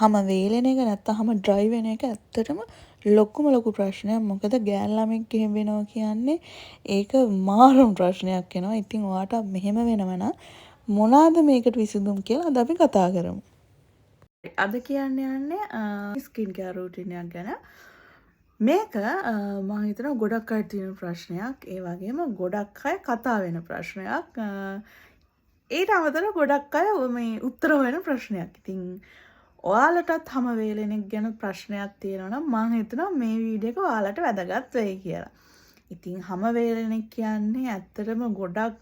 හැම වේලෙන එක නැත්තම් හැම ඩ්‍රයි වෙන එක ඇත්තටම ලොකු ප්‍රශ්නයක්. මොකද ගෑන් ළමෙක් එහෙම වෙනවා කියන්නේ ඒක මාරම ප්‍රශ්නයක් වෙනවා. ඉතින් ඔයාට මෙහෙම වෙනව නම් මොනවාද මේකට විසඳුම් කියලා අද අපි කතා කරමු. අද කියන්න යන්නේ ස්කින් කෙයාර් රූටින් එකක් ගැන. මේක මම හිතනවා ගොඩක් අය තියෙන ප්‍රශ්නයක්. ඒ වගේම ගොඩක් අය කතා වෙන ප්‍රශ්නයක්. ඊට අමතරව ගොඩක් අය මේ උත්තර හොයන ප්‍රශ්නයක්. ඉතින් ඔයාලටත් හැම වේලෙනෙක් ගැන ප්‍රශ්නයක් තියෙනවා නම් මම හිතනවා මේ වීඩියෝ එක ඔයාලට වැදගත් වෙයි කියලා. ඉතින් හැම වේලෙනෙක් කියන්නේ ඇත්තටම ගොඩක්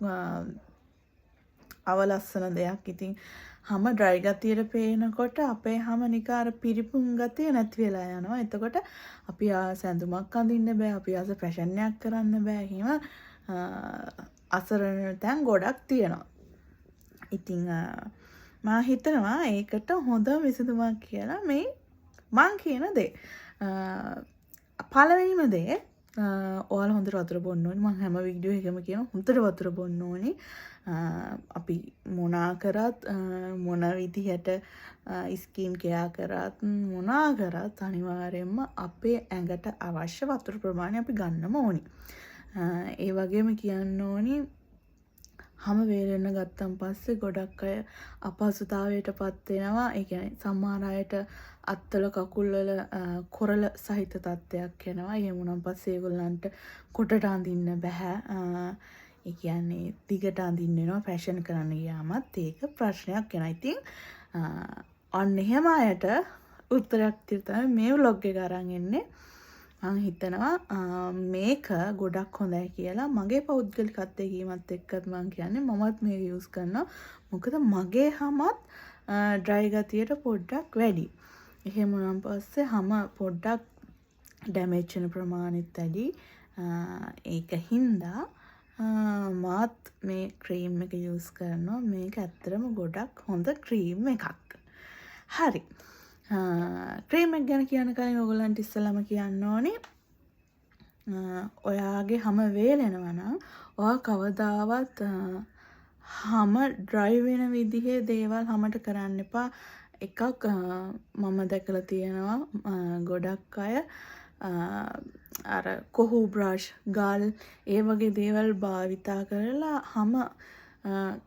අවලස්සන දෙයක්. ඉතින් හැම ඩ්‍රයි ගතියට පේනකොට අපේ හැම නිකන් අර පිරිපුන් ගතිය නැති වෙලා යනවා. එතකොට අපි සැඳුමක් අඳින්න බෑ. අපි ආස ෆැෂන් එකක් කරන්න බෑ. එහෙම අසරණ තැන් ගොඩක් තියෙනවා. ඉතින් මම හිතනවා ඒකට හොඳම විසඳුමක් කියලා මේ මං කියන දේ. පළවෙනිම දේ ඔයාලා හොඳට වතුර බොන්න ඕනේ. මම හැම වීඩියෝ එකම කියනවා හොඳට වතුර බොන්න ඕනේ. අපි මොනා කරත් මොන විදිහට ස්කින් කෙයා කරත් මොනා කරත් අනිවාර්යයෙන්ම අපේ ඇඟට අවශ්‍ය වතුර ප්‍රමාණය අපි ගන්නම ඕනේ. ඒ වගේම කියන්න ඕනේ හැම වේලෙන්න ගත්තන් පස්සේ ගොඩක් අය අපහසුතාවයටපත් වෙනවා. ඒ කියන්නේ සමහර අයට අත්වල කකුල්වල කොරළ සහිත තත්ත්වයක් එනවා. එහෙම වුණාන් පස්සේ ඒගොල්ලන්ට කොටට අඳින්න බෑ. ඒ කියන්නේ දිගට අඳින්න වෙනවා ෆැෂන් කරන්න ගියාමත් ඒක ප්‍රශ්නයක් වෙනවා. ඉතින් අන්න එහෙම අයට උත්තරයක් තමයි මේ vlog එක අරන් එන්නේ. මම හිතනවා මේක ගොඩක් හොඳයි කියලා. මගේ පෞද්ගලිකත්වයේ කීමත් එක්කත් මම කියන්නේ මමත් මේක යූස් කරනවා. මොකද මගේ හැමත් ඩ්‍රයි ගතියට පොඩ්ඩක් වැඩි. එහෙම වුණාන් පස්සේ හැම පොඩ්ඩක් ඩැමේජ් වෙන ප්‍රමාණෙත් වැඩි. ඒක හින්දා මාත් මේ ක්‍රීම් එක යූස් කරනවා. මේක ඇත්තටම ගොඩක් හොඳ ක්‍රීම් එකක්. හරි. ක්‍රීම් එක ගැන කියන කලින් ඔයගොල්ලන්ට ඉස්සෙල්ලාම කියන්න ඕනේ ඔයාගේ හැම වේලෙනවා නම් ඔයා කවදාවත් හැම ඩ්‍රයි වෙන විදිහේ දේවල් හැමට කරන්න එපා. එකක් මම දැකලා තියෙනවා ගොඩක් අය අර කොහු බ්‍රෂ් ගල් ඒ වගේ දේවල් භාවිතා කරලා හැම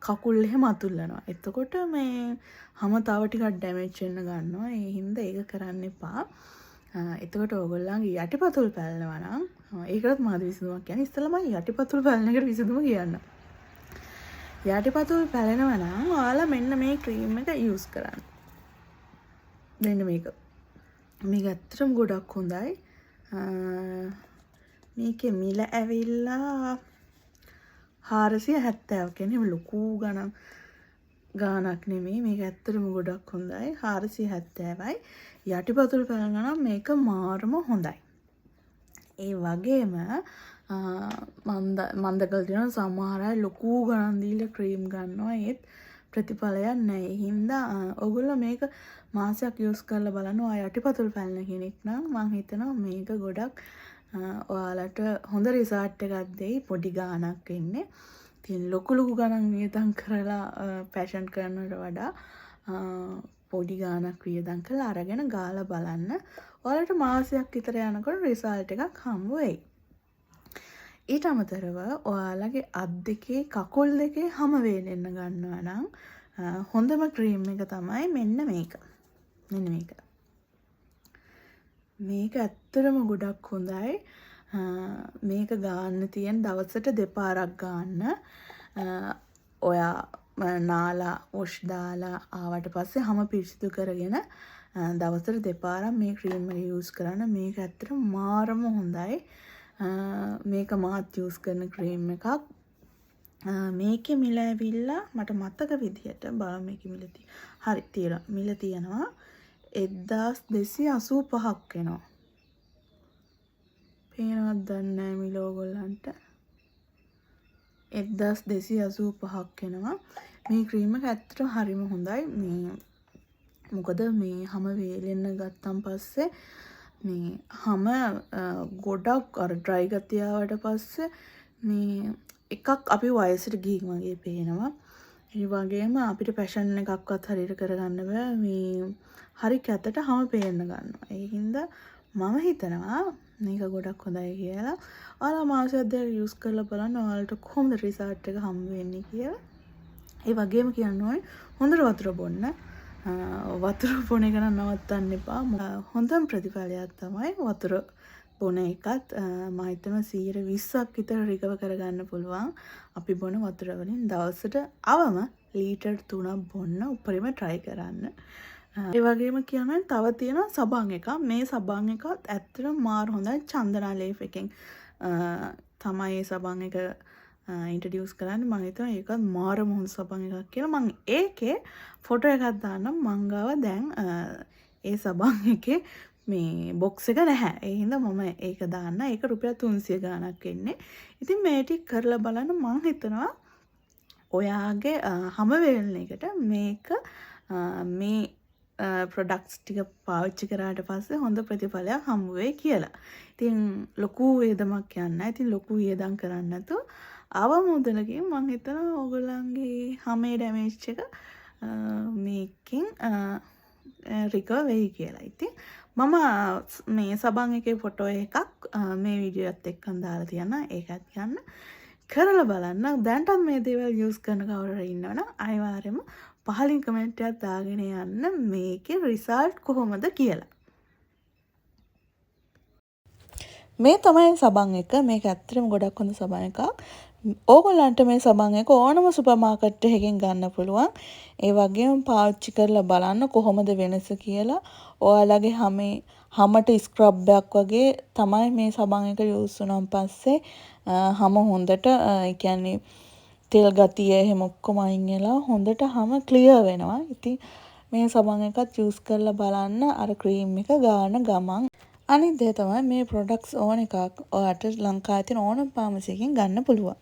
කකුල් එහෙම අතුල්ලනවා. එතකොට මේ හැම තව ටිකක් ඩැමේජ් වෙන්න ගන්නවා. ඒ හින්දා ඒක කරන්න එපා. එතකොට ඕගොල්ලන්ගේ යටිපතුල් පැලනවා නම් ඒකටත් මාද විසඳුමක් කියන්නේ. ඉස්සෙල්ලා මම යටිපතුල් පැලන එකට විසඳුම කියන්න. යටිපතුල් පැලෙනවා නම් ඔයාලා මෙන්න මේ ක්‍රීම් එක යූස් කරන්න. මෙන්න මේක. මේක ඇත්තටම ගොඩක් හොඳයි. මේකේ මිල ඇවිල්ලා 470 කියන්නේ ලොකු ගාණක් නෙමෙයි. මේක ඇත්තටම ගොඩක් හොඳයි. 470යි. යටිපතුල් පැලනවා නම් මේක මාරම හොඳයි. ඒ වගේම මම දැකලා තියෙනවා සමහර අය ලොකු ගණන් දීලා ක්‍රීම් ගන්නවා. ඒත් ප්‍රතිඵලයක් නැහැ. ඒ හින්දා ඔයගොල්ලෝ මේක මාසයක් යූස් කරලා බලන්න. ඔයා යටිපතුල් පැලන කෙනෙක් නම් මම හිතනවා මේක ගොඩක් ඔයාලට හොඳ රිසල්ට් එකක් දෙයි. පොඩි ගාණක් එන්නේ. ඉතින් ලොකු ගණන් වියදම් කරලා ෆැෂන් කරනවට වඩා පොඩි ගාණක් වියදම් කරලා අරගෙන ගාලා බලන්න. ඔයාලට මාසයක් විතර යනකොට රිසල්ට් එකක් හම්බ වෙයි. ඊට අමතරව ඔයාලගේ අත් දෙකේ කකුල් දෙකේ හැම වේලෙන්න ගන්නවා නම් හොඳම ක්‍රීම් එක තමයි මෙන්න මේක. මෙන්න මේක. මේක ඇත්තටම ගොඩක් හොඳයි. මේක ගන්න තියෙන දවසට දෙපාරක් ගන්න. ඔයා නාලා වොෂ් දාලා ආවට පස්සේ හැම පිරිසිදු කරගෙන දවසට දෙපාරක් මේ ක්‍රීම් එක යූස් කරන්න. මේක ඇත්තටම මාරම හොඳයි. මේක මාත් යූස් කරන ක්‍රීම් එකක්. මේකේ මිල ඇවිල්ලා මට මතක විදිහට බලමු මේකේ මිල හරි තියලා මිල තියෙනවා 1285ක් වෙනවා. පේනවද දන්නේ නැහැ මිල ඕගොල්ලන්ට. 1285ක් වෙනවා. මේ ක්‍රීම් එක ඇත්තටම හරිම හොඳයි. මේ මොකද මේ හැම වේලෙන්න ගත්තන් පස්සේ මේ හැම ගොඩක් අර ඩ්‍රයි ගතිය ආවට පස්සේ මේ එකක් අපි වයසට ගිහින් වගේ පේනවා. ඒ වගේම අපිට පැෂන් එකක්වත් හරියට කරගන්න බෑ. මේ හරි කැතට හැම පේන්න ගන්නවා. ඒ හින්දා මම හිතනවා මේක ගොඩක් හොඳයි කියලා. ඔයාලා මාසයක් දෙකක් යූස් කරලා බලන්න ඔයාලට කොහොමද රිසල්ට් එක හම්බ වෙන්නේ කියලා. ඒ වගේම කියන්න ඕනේ හොඳට වතුර බොන්න. වතුර බොන එක නම් නවත්තන්න එපා. හොඳම ප්‍රතිඵලයක් තමයි වතුර බොන එකත්. මම හිතනවා 120ක් විතර රිකවර් කරගන්න පුළුවන්. අපි බොන වතුර වලින් දවසට අවම ලීටර් 3ක් බොන්න උඩරිම try කරන්න. ඒ වගේම කියනවා තව තියෙනවා සබන් එකක්. මේ සබන් එකත් ඇත්තටම මාර හොඳයි. චන්දනා ලේෆ් එකෙන් තමයි මේ සබන් එක ඉන්ට්‍රොඩියුස් කරන්නේ. මම හිතනවා ඒකත් මාරම හොඳ සබන් එකක් කියලා. මම ඒකේ ෆොටෝ එකක් දාන්නම්. මං ගාව දැන් ඒ සබන් එකේ මේ බොක්ස් එක නැහැ. ඒ හින්දා මම ඒක දාන්න. ඒක රුපියල් 300 ගාණක් එන්නේ. ඉතින් මේ ටික කරලා බලන්න මං හිතනවා ඔයාගේ හැම වෙලෙකට මේක මේ ප්‍රොඩක්ට්ස් ටික පාවිච්චි කරාට පස්සේ හොඳ ප්‍රතිඵලයක් හම්බ වෙයි කියලා. ඉතින් ලොකු වේදමක් යන්නේ. ඉතින් ලොකු වේදම් කරන්නේ නැතුව අවමුදලකින් මම හිතනවා ඕගොල්ලන්ගේ හැමේ ඩැමේජ් එක මේකෙන් රිකවර් වෙයි කියලා. ඉතින් මම මේ සබන් එකේ ෆොටෝ එකක් මේ වීඩියෝ එකත් එක්කම දාලා තියනවා. ඒකත් ගන්න. කරලා බලන්න. දැන්ටත් මේ දේවල් යූස් කරන කවුරු හරි ඉන්නවනම් අනිවාර්යයෙන්ම පහලින් කමෙන්ට් එකක් දාගෙන යන්න මේකේ රිසල්ට් කොහොමද කියලා. මේ තමයි සබන් එක. මේක ඇත්තටම ගොඩක් හොඳ සබන් එකක්. ඕගොල්ලන්ට මේ සබන් එක ඕනම සුපර් මාකට් එකකින් ගන්න පුළුවන්. ඒ වගේම පාවිච්චි කරලා බලන්න කොහොමද වෙනස කියලා. ඔයාලගේ හැමට ස්ක්‍රබ් එකක් වගේ තමයි මේ සබන් එක යූස් වුණාන් පස්සේ හැම හොඳට ඒ කියන්නේ තෙල් ගතිය එහෙම ඔක්කොම අයින් වෙලා හොඳට හැම ක්ලියර් වෙනවා. ඉතින් මේ සබන් එකත් යූස් කරලා බලන්න අර ක්‍රීම් එක ගාන ගමන්. අනිත් දේ තමයි මේ ප්‍රොඩක්ට්ස් ඕන එකක් ඔයාලට ලංකාවේ තියෙන ඕනම ෆාමසි එකකින් ගන්න පුළුවන්.